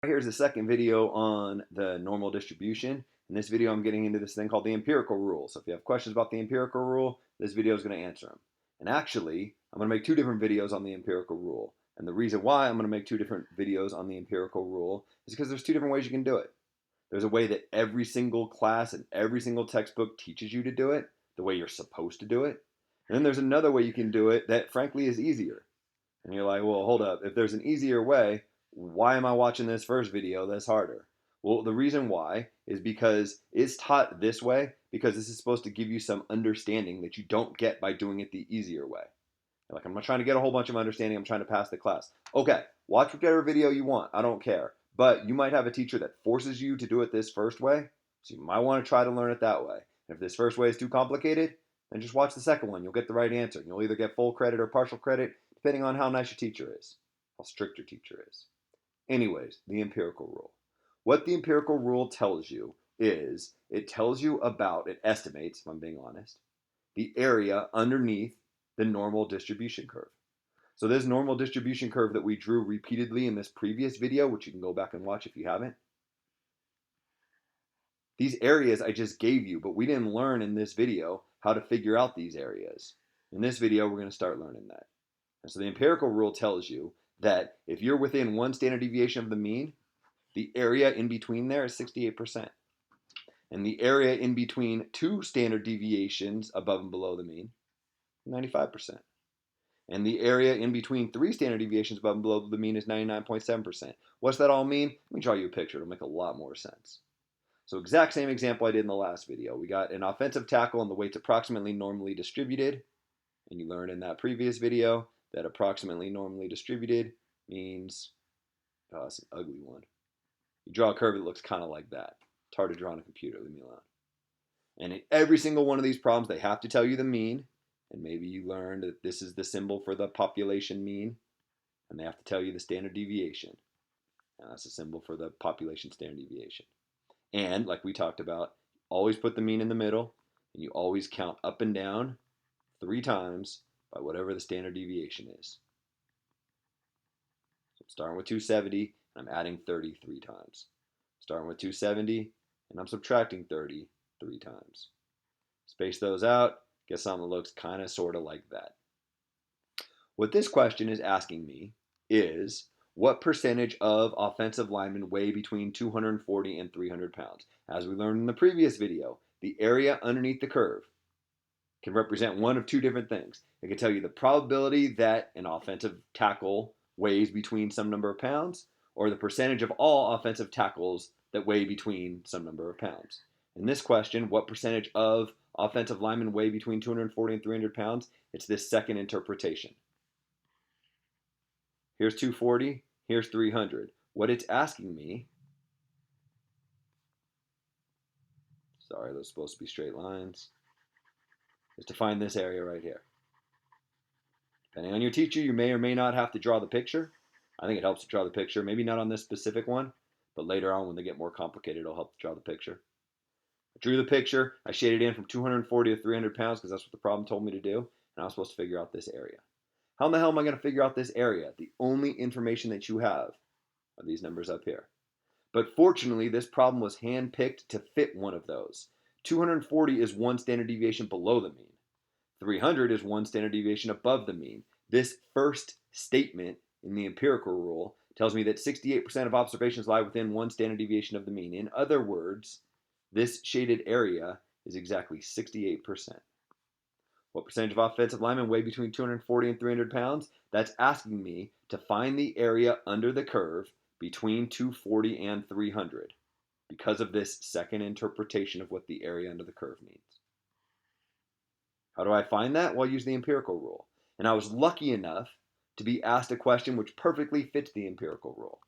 Here's the second video on the normal distribution. In this video, I'm getting into this thing called the empirical rule. So if you have questions about the empirical rule, this video is going to answer them. And actually, I'm going to make two different videos on the empirical rule. And the reason why I'm going to make two different videos on the empirical rule is because there's two different ways you can do it. There's a way that every single class and every single textbook teaches you to do it, the way you're supposed to do it. And then there's another way you can do it that frankly is easier. And you're like, well, hold up. If there's an easier way, why am I watching this first video that's harder? Well, the reason why is because it's taught this way because this is supposed to give you some understanding that you don't get by doing it the easier way. You're like, I'm not trying to get a whole bunch of understanding. I'm trying to pass the class. Okay, watch whatever video you want. I don't care. But you might have a teacher that forces you to do it this first way. So you might want to try to learn it that way. And if this first way is too complicated, then just watch the second one. You'll get the right answer. You'll either get full credit or partial credit, depending on how nice your teacher is, how strict your teacher is. Anyways, the empirical rule. What the empirical rule tells you is it tells you about, it estimates, if I'm being honest, the area underneath the normal distribution curve. So this normal distribution curve that we drew repeatedly in this previous video, which you can go back and watch if you haven't, these areas I just gave you, but we didn't learn in this video how to figure out these areas. In this video, we're going to start learning that. And so the empirical rule tells you that if you're within one standard deviation of the mean, the area in between there is 68%. And the area in between two standard deviations above and below the mean, 95%. And the area in between three standard deviations above and below the mean is 99.7%. What's that all mean? Let me draw you a picture. It'll make a lot more sense. So exact same example I did in the last video. We got an offensive tackle and the weight's approximately normally distributed. And you learned in that previous video that approximately normally distributed means, oh, that's an ugly one. You draw a curve that looks kind of like that. It's hard to draw on a computer, leave me alone. And in every single one of these problems, they have to tell you the mean. And maybe you learned that this is the symbol for the population mean. And they have to tell you the standard deviation. And that's the symbol for the population standard deviation. And like we talked about, always put the mean in the middle. And you always count up and down 3 times by whatever the standard deviation is. So I'm starting with 270, and I'm adding 30 3 times. Starting with 270, and I'm subtracting 30 3 times. Space those out, get something that looks kind of sort of like that. What this question is asking me is, what percentage of offensive linemen weigh between 240 and 300 pounds? As we learned in the previous video, the area underneath the curve can represent one of two different things. It can tell you the probability that an offensive tackle weighs between some number of pounds, or the percentage of all offensive tackles that weigh between some number of pounds. In this question, what percentage of offensive linemen weigh between 240 and 300 pounds? It's this second interpretation. Here's 240, here's 300. What it's asking me, sorry, those are supposed to be straight lines, is to find this area right here. Depending on your teacher, you may or may not have to draw the picture. I think it helps to draw the picture, maybe not on this specific one, but later on when they get more complicated, it'll help to draw the picture. I drew the picture, I shaded in from 240 to 300 pounds because that's what the problem told me to do, and I was supposed to figure out this area. How in the hell am I going to figure out this area? The only information that you have are these numbers up here. But fortunately, this problem was handpicked to fit one of those. 240 is one standard deviation below the mean. 300 is one standard deviation above the mean. This first statement in the empirical rule tells me that 68% of observations lie within one standard deviation of the mean. In other words, this shaded area is exactly 68%. What percentage of offensive linemen weigh between 240 and 300 pounds? That's asking me to find the area under the curve between 240 and 300 because of this second interpretation of what the area under the curve means. How do I find that? Well, I use the empirical rule. And I was lucky enough to be asked a question which perfectly fits the empirical rule.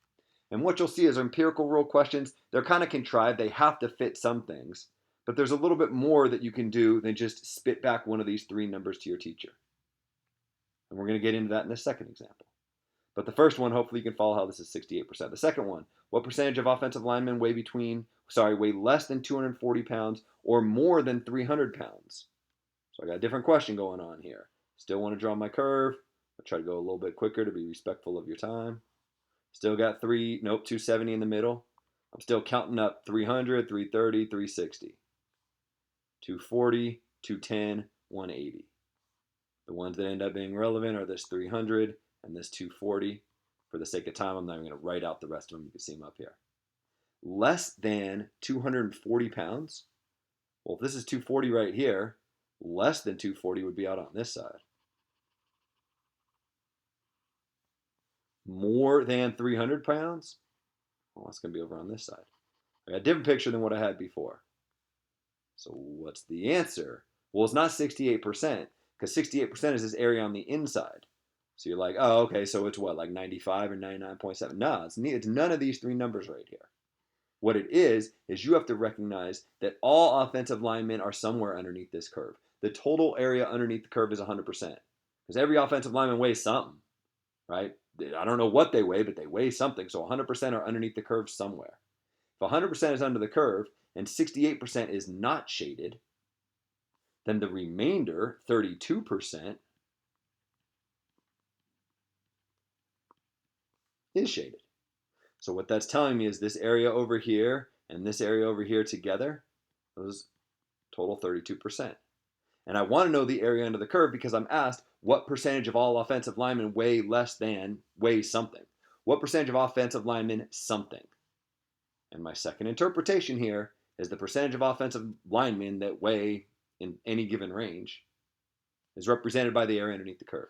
And what you'll see is empirical rule questions, they're kind of contrived. They have to fit some things. But there's a little bit more that you can do than just spit back one of these 3 numbers to your teacher. And we're going to get into that in the second example. But the first one, hopefully you can follow how this is 68%. The second one, what percentage of offensive linemen weigh less than 240 pounds or more than 300 pounds? So I got a different question going on here. Still want to draw my curve. I'll try to go a little bit quicker to be respectful of your time. Still got 270 in the middle. I'm still counting up 300, 330, 360, 240, 210, 180. The ones that end up being relevant are this 300 and this 240. For the sake of time, I'm not even going to write out the rest of them. You can see them up here. Less than 240 pounds. Well, if this is 240 right here, less than 240 would be out on this side. More than 300 pounds? Well, that's going to be over on this side. I got a different picture than what I had before. So what's the answer? Well, it's not 68%, because 68% is this area on the inside. So you're like, oh, okay, so it's what, like 95 or 99.7? No, it's none of these three numbers right here. What it is you have to recognize that all offensive linemen are somewhere underneath this curve. The total area underneath the curve is 100%, because every offensive lineman weighs something, right? I don't know what they weigh, but they weigh something. So 100% are underneath the curve somewhere. If 100% is under the curve and 68% is not shaded, then the remainder, 32%, is shaded. So what that's telling me is this area over here and this area over here together, those total 32%. And I want to know the area under the curve because I'm asked what percentage of all offensive linemen weigh something. What percentage of offensive linemen something? And my second interpretation here is the percentage of offensive linemen that weigh in any given range is represented by the area underneath the curve.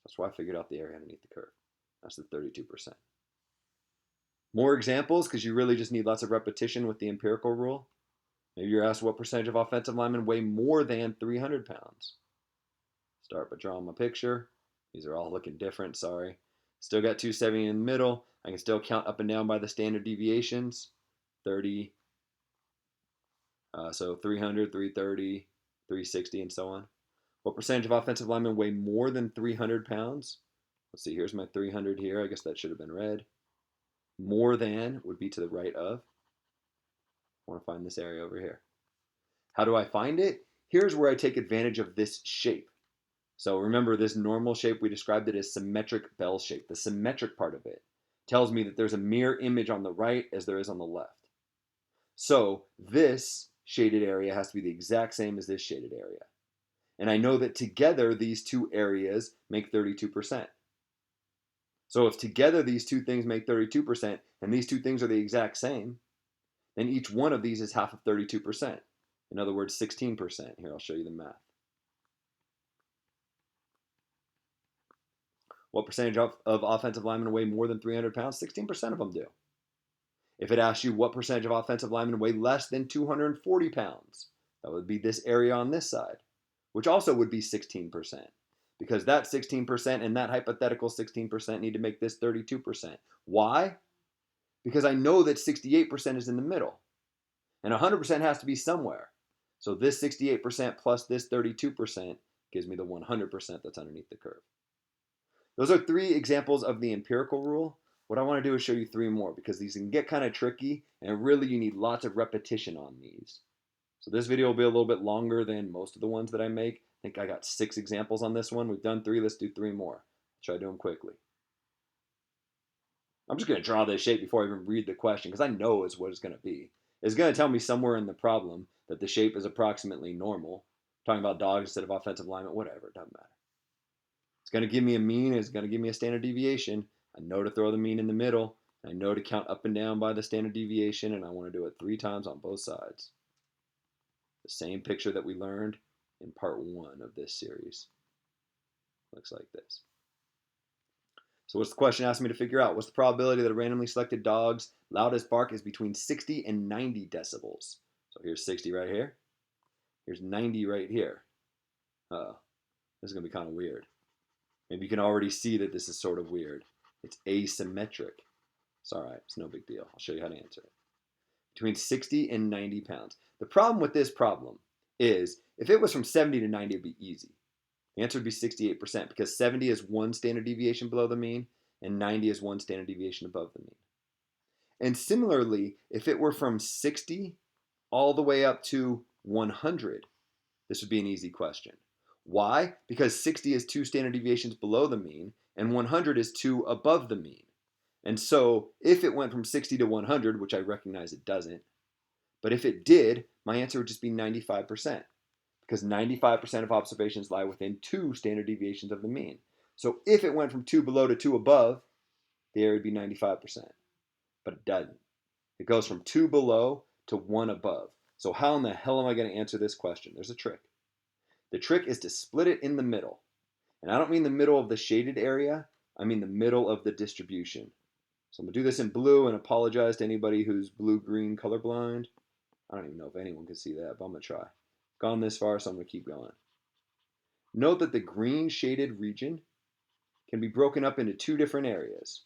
That's why I figured out the area underneath the curve. That's the 32%. More examples, because you really just need lots of repetition with the empirical rule. Maybe you're asked what percentage of offensive linemen weigh more than 300 pounds. Start by drawing my picture. These are all looking different, sorry. Still got 270 in the middle. I can still count up and down by the standard deviations. 30, so 300, 330, 360, and so on. What percentage of offensive linemen weigh more than 300 pounds? Let's see, here's my 300 here. I guess that should have been red. More than would be to the right of. I want to find this area over here. How do I find it? Here's where I take advantage of this shape. So remember this normal shape, we described it as symmetric bell shape. The symmetric part of it tells me that there's a mirror image on the right as there is on the left. So this shaded area has to be the exact same as this shaded area. And I know that together these two areas make 32%. So if together these two things make 32% and these two things are the exact same, then each one of these is half of 32%. In other words, 16%. Here, I'll show you the math. What percentage of offensive linemen weigh more than 300 pounds? 16% of them do. If it asks you what percentage of offensive linemen weigh less than 240 pounds, that would be this area on this side, which also would be 16%. Because that 16% and that hypothetical 16% need to make this 32%. Why? Because I know that 68% is in the middle. And 100% has to be somewhere. So this 68% plus this 32% gives me the 100% that's underneath the curve. Those are 3 examples of the empirical rule. What I want to do is show you 3 more because these can get kind of tricky and really you need lots of repetition on these. So this video will be a little bit longer than most of the ones that I make. I think I got 6 examples on this one. We've done 3, let's do 3 more. Try to do them quickly. I'm just going to draw this shape before I even read the question because I know it's what it's going to be. It's going to tell me somewhere in the problem that the shape is approximately normal. I'm talking about dogs instead of offensive linemen, whatever, it doesn't matter. It's going to give me a mean, it's going to give me a standard deviation. I know to throw the mean in the middle. I know to count up and down by the standard deviation, and I want to do it 3 times on both sides. The same picture that we learned in part 1 of this series. Looks like this. So what's the question asking me to figure out? What's the probability that a randomly selected dog's loudest bark is between 60 and 90 decibels? So here's 60 right here. Here's 90 right here. This is going to be kind of weird. Maybe you can already see that this is sort of weird. It's asymmetric. It's all right. It's no big deal. I'll show you how to answer it. Between 60 and 90 pounds. The problem with this problem is if it was from 70 to 90, it would be easy. The answer would be 68% because 70 is 1 standard deviation below the mean and 90 is 1 standard deviation above the mean. And similarly, if it were from 60 all the way up to 100, this would be an easy question. Why? Because 60 is 2 standard deviations below the mean and 100 is 2 above the mean. And so if it went from 60 to 100, which I recognize it doesn't, but if it did, my answer would just be 95%, because 95% of observations lie within 2 standard deviations of the mean. So if it went from 2 below to 2 above, the area would be 95%, but it doesn't. It goes from 2 below to 1 above. So how in the hell am I going to answer this question? There's a trick. The trick is to split it in the middle. And I don't mean the middle of the shaded area, I mean the middle of the distribution. So I'm going to do this in blue and apologize to anybody who's blue-green colorblind. I don't even know if anyone can see that, but I'm going to try. Gone this far, so I'm going to keep going. Note that the green shaded region can be broken up into 2 different areas.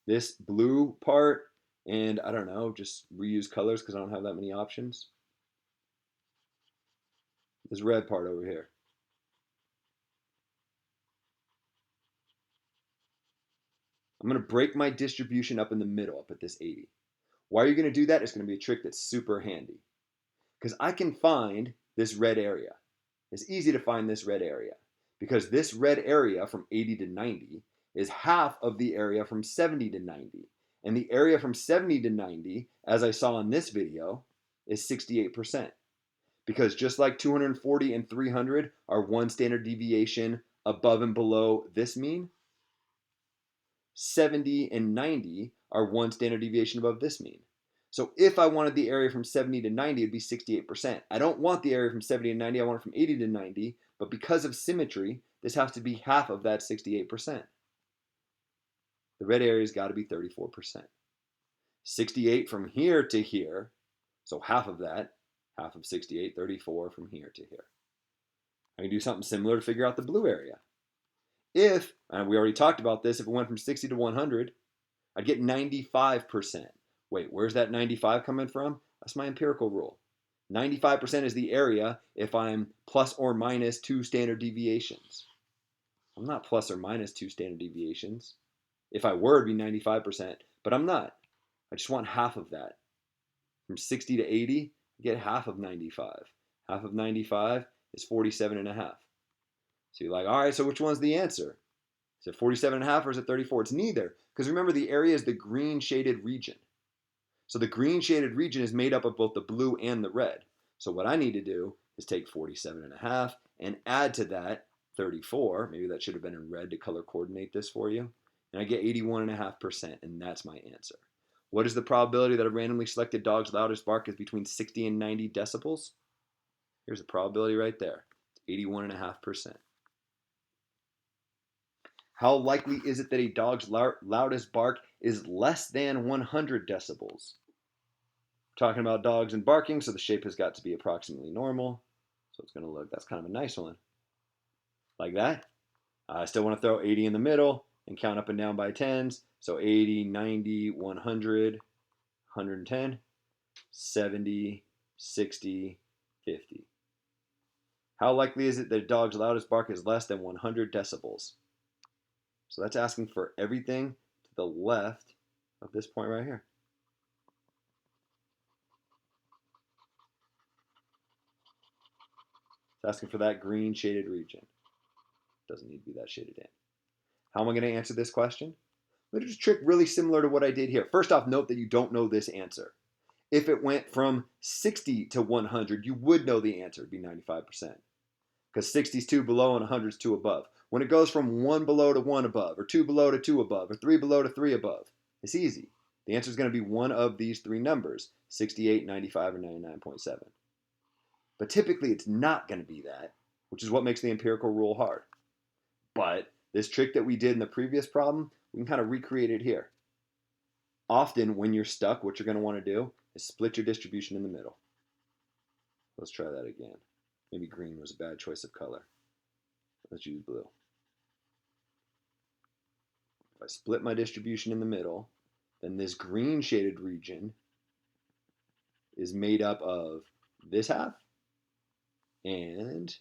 This blue part, and I don't know, just reuse colors because I don't have that many options. This red part over here. I'm going to break my distribution up in the middle, up at this 80. Why are you going to do that? It's going to be a trick that's super handy. Because I can find this red area. It's easy to find this red area. Because this red area from 80 to 90 is half of the area from 70 to 90. And the area from 70 to 90, as I saw in this video, is 68%. Because just like 240 and 300 are 1 standard deviation above and below this mean, 70 and 90 are 1 standard deviation above this mean. So if I wanted the area from 70 to 90, it'd be 68%. I don't want the area from 70 to 90, I want it from 80 to 90, but because of symmetry, this has to be half of that 68%. The red area's got to be 34%. 68 from here to here, so half of that, half of 68, 34 from here to here. I can do something similar to figure out the blue area. If, and we already talked about this, if it went from 60 to 100, I'd get 95%. Wait, where's that 95 coming from? That's my empirical rule. 95% is the area if I'm plus or minus 2 standard deviations. I'm not plus or minus 2 standard deviations. If I were, it'd be 95%, but I'm not. I just want half of that. From 60 to 80, I get half of 95. Half of 95 is 47 and a half. So you're like, all right, so which one's the answer? Is it 47 and a half or is it 34? It's neither, because remember the area is the green shaded region. So the green shaded region is made up of both the blue and the red. So what I need to do is take 47 and a half and add to that 34. Maybe that should have been in red to color coordinate this for you. And I get 81.5%, and that's my answer. What is the probability that a randomly selected dog's loudest bark is between 60 and 90 decibels? Here's the probability right there. It's 81.5%. How likely is it that a dog's loudest bark is less than 100 decibels? We're talking about dogs and barking, so the shape has got to be approximately normal. So it's going to look, that's kind of a nice one. Like that. I still want to throw 80 in the middle and count up and down by tens. So 80, 90, 100, 110, 70, 60, 50. How likely is it that a dog's loudest bark is less than 100 decibels? So that's asking for everything to the left of this point right here. It's asking for that green shaded region. Doesn't need to be that shaded in. How am I going to answer this question? I'm going to do a trick really similar to what I did here. First off, note that you don't know this answer. If it went from 60 to 100, you would know the answer. It'd be 95%. Because 60 is 2 below and 100 is 2 above. When it goes from 1 below to 1 above, or 2 below to 2 above, or 3 below to 3 above, it's easy. The answer is going to be one of these 3 numbers, 68, 95, or 99.7. But typically it's not going to be that, which is what makes the empirical rule hard. But this trick that we did in the previous problem, we can kind of recreate it here. Often when you're stuck, what you're going to want to do is split your distribution in the middle. Let's try that again. Maybe green was a bad choice of color. Let's use blue. If I split my distribution in the middle, then this green shaded region is made up of this half and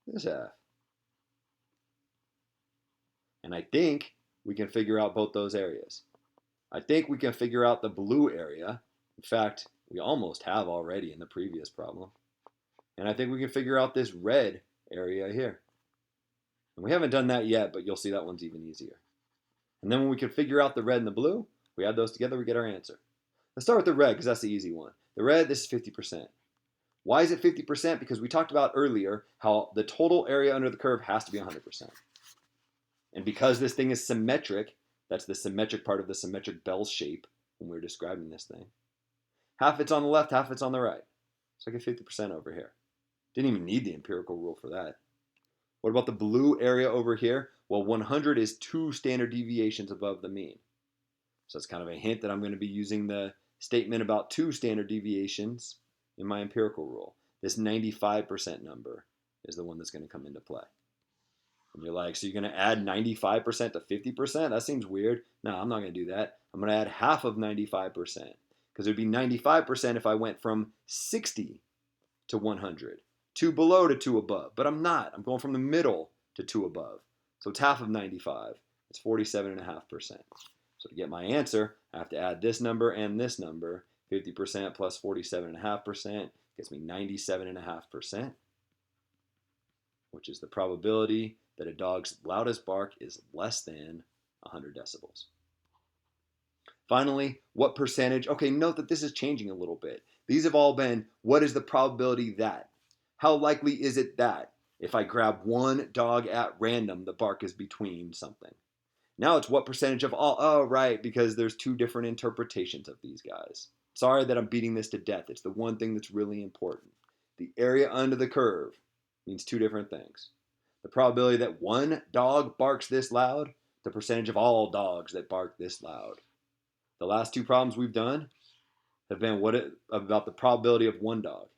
this half. And I think we can figure out both those areas. I think we can figure out the blue area. In fact, we almost have already in the previous problem. And I think we can figure out this red area here. And we haven't done that yet, but you'll see that one's even easier. And then when we can figure out the red and the blue, we add those together, we get our answer. Let's start with the red because that's the easy one. The red, this is 50%. Why is it 50%? Because we talked about earlier how the total area under the curve has to be 100%. And because this thing is symmetric, that's the symmetric part of the symmetric bell shape when we're describing this thing. Half it's on the left, half it's on the right. So I get 50% over here. Didn't even need the empirical rule for that. What about the blue area over here? Well, 100 is 2 standard deviations above the mean. So it's kind of a hint that I'm going to be using the statement about 2 standard deviations in my empirical rule. This 95% number is the one that's going to come into play. And you're like, so you're going to add 95% to 50%? That seems weird. No, I'm not going to do that. I'm going to add half of 95%. Because it would be 95% if I went from 60 to 100. 2 below to 2 above. But I'm not. I'm going from the middle to 2 above. So it's half of 95. It's 47.5%. So to get my answer, I have to add this number and this number. 50% plus 47.5% gets me 97.5%, which is the probability that a dog's loudest bark is less than 100 decibels. Finally, what percentage? Okay, note that this is changing a little bit. These have all been, what is the probability that? How likely is it that if I grab one dog at random, the bark is between something? Now it's what percentage of all? Oh, right, because there's 2 different interpretations of these guys. Sorry that I'm beating this to death. It's the one thing that's really important. The area under the curve means 2 different things. The probability that one dog barks this loud, the percentage of all dogs that bark this loud. The last 2 problems we've done have been about the probability of one dog.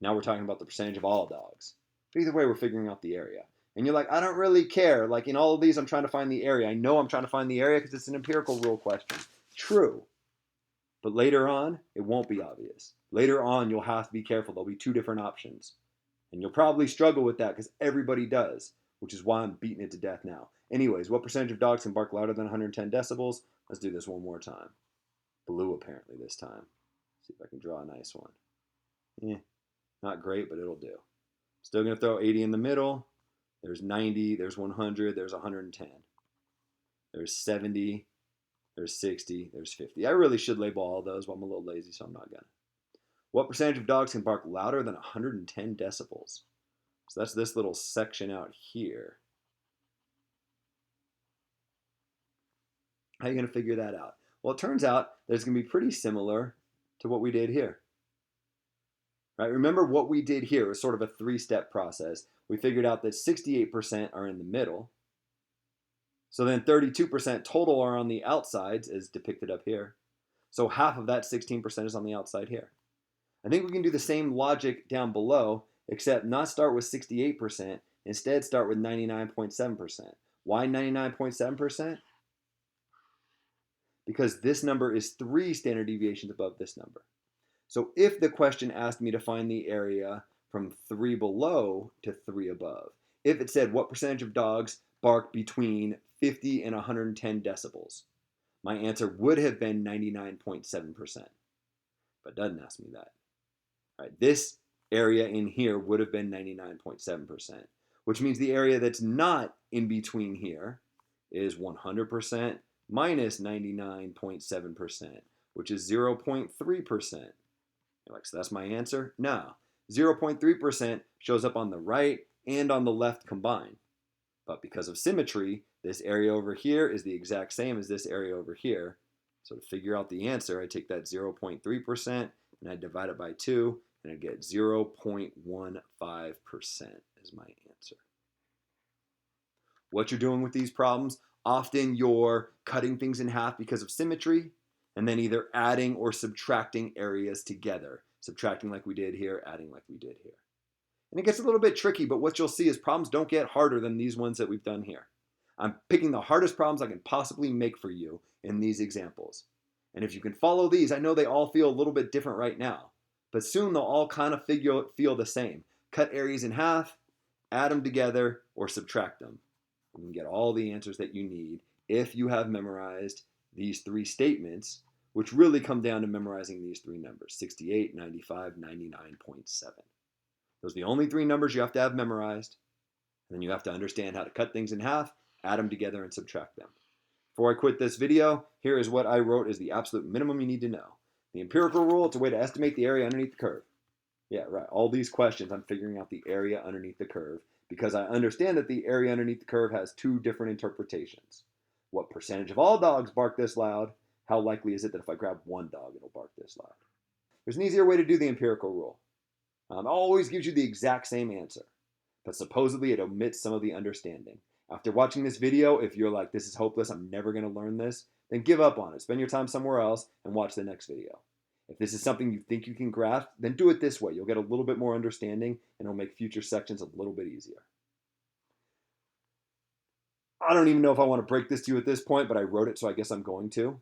Now we're talking about the percentage of all dogs. But either way, we're figuring out the area. And you're like, I don't really care. Like in all of these, I'm trying to find the area. I know I'm trying to find the area because it's an empirical rule question. True. But later on, it won't be obvious. Later on, you'll have to be careful. There'll be 2 different options. And you'll probably struggle with that because everybody does, which is why I'm beating it to death now. Anyways, what percentage of dogs can bark louder than 110 decibels? Let's do this one more time. Blue, apparently, this time. See if I can draw a nice one. Not great, but it'll do. Still going to throw 80 in the middle. There's 90, there's 100, there's 110. There's 70, there's 60, there's 50. I really should label all those, but I'm a little lazy, so I'm not going to. What percentage of dogs can bark louder than 110 decibels? So that's this little section out here. How are you going to figure that out? Well, it turns out that it's going to be pretty similar to what we did here. Right? Remember what we did here was sort of a 3-step process. We figured out that 68% are in the middle. So then 32% total are on the outsides, as depicted up here. So half of that 16% is on the outside here. I think we can do the same logic down below, except not start with 68%, instead start with 99.7%. Why 99.7%? Because this number is 3 standard deviations above this number. So if the question asked me to find the area from 3 below to 3 above, if it said what percentage of dogs bark between 50 and 110 decibels, my answer would have been 99.7%. But it doesn't ask me that. All right, this area in here would have been 99.7%, which means the area that's not in between here is 100% minus 99.7%, which is 0.3%. You're like, so that's my answer? No. 0.3% shows up on the right and on the left combined. But because of symmetry, this area over here is the exact same as this area over here. So to figure out the answer, I take that 0.3% and I divide it by 2, and I get 0.15% as my answer. What you're doing with these problems, often you're cutting things in half because of symmetry, and then either adding or subtracting areas together. Subtracting like we did here, adding like we did here. And it gets a little bit tricky, but what you'll see is problems don't get harder than these ones that we've done here. I'm picking the hardest problems I can possibly make for you in these examples. And if you can follow these, I know they all feel a little bit different right now, but soon they'll all kind of feel the same. Cut areas in half, add them together, or subtract them. You can get all the answers that you need if you have memorized these 3 statements, which really come down to memorizing these 3 numbers, 68, 95, 99.7. Those are the only 3 numbers you have to have memorized. And then you have to understand how to cut things in half, add them together, and subtract them. Before I quit this video, here is what I wrote as the absolute minimum you need to know. The empirical rule, it's a way to estimate the area underneath the curve. Yeah, right. All these questions, I'm figuring out the area underneath the curve because I understand that the area underneath the curve has two different interpretations. What percentage of all dogs bark this loud? How likely is it that if I grab one dog, it'll bark this loud? There's an easier way to do the empirical rule. It always gives you the exact same answer, but supposedly it omits some of the understanding. After watching this video, if you're like, this is hopeless, I'm never going to learn this, then give up on it. Spend your time somewhere else and watch the next video. If this is something you think you can grasp, then do it this way. You'll get a little bit more understanding and it'll make future sections a little bit easier. I don't even know if I want to break this to you at this point, but I wrote it, so I guess I'm going to.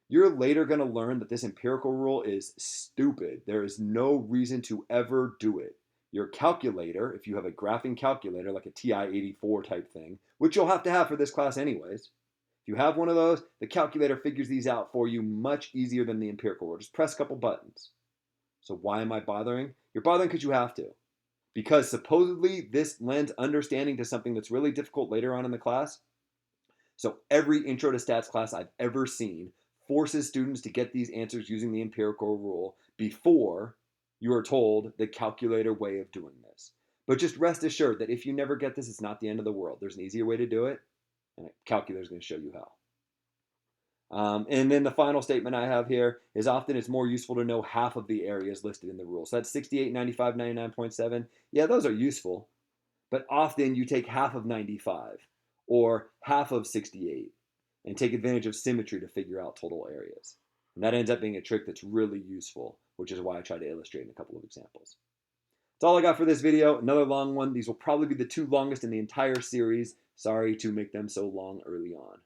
You're later going to learn that this empirical rule is stupid. There is no reason to ever do it. Your calculator, if you have a graphing calculator like a TI-84 type thing, which you'll have to have for this class anyways, if you have one of those, the calculator figures these out for you much easier than the empirical rule. Just press a couple buttons. So why am I bothering? You're bothering because you have to. Because supposedly this lends understanding to something that's really difficult later on in the class. So every intro to stats class I've ever seen forces students to get these answers using the empirical rule before you are told the calculator way of doing this. But just rest assured that if you never get this, it's not the end of the world. There's an easier way to do it, and a calculator is going to show you how. And then the final statement I have here is often it's more useful to know half of the areas listed in the rule. So that's 68, 95, 99.7. Yeah, those are useful. But often you take half of 95 or half of 68 and take advantage of symmetry to figure out total areas. And that ends up being a trick that's really useful, which is why I try to illustrate in a couple of examples. That's all I got for this video. Another long one. These will probably be the two longest in the entire series. Sorry to make them so long early on.